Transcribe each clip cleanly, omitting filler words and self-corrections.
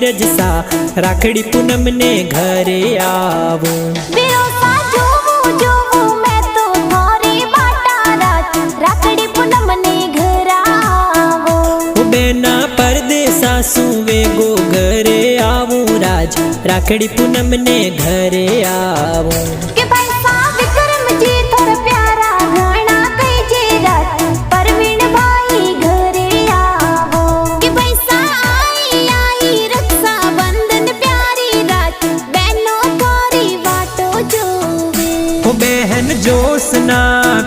तीजसा राखड़ी पूनम ने घरे आवो। बेना परदेसा सुवे गो घरे आवो राज राखड़ी पूनम ने घरे आवो। बहन जोसना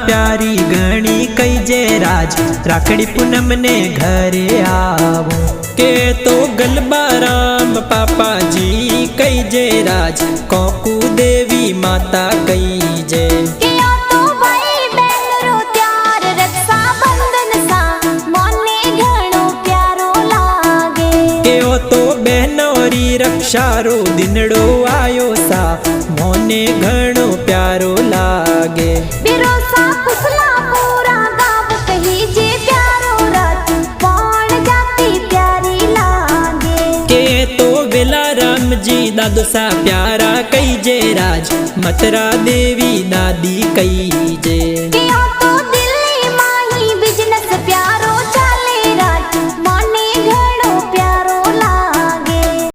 प्यारी गणी कई जे राज राखड़ी पूनम ने घरे आवो। के तो गलबा राम पापा जी कई जे राज कोकू देवी माता कई जे। बहनोरी रक्षारो दिनड़ो आयो सा मोने घणो प्यारो लागे। के तो वेला राम जी दादो सा प्यारा कई जे राज मतरा देवी दादी कई जे।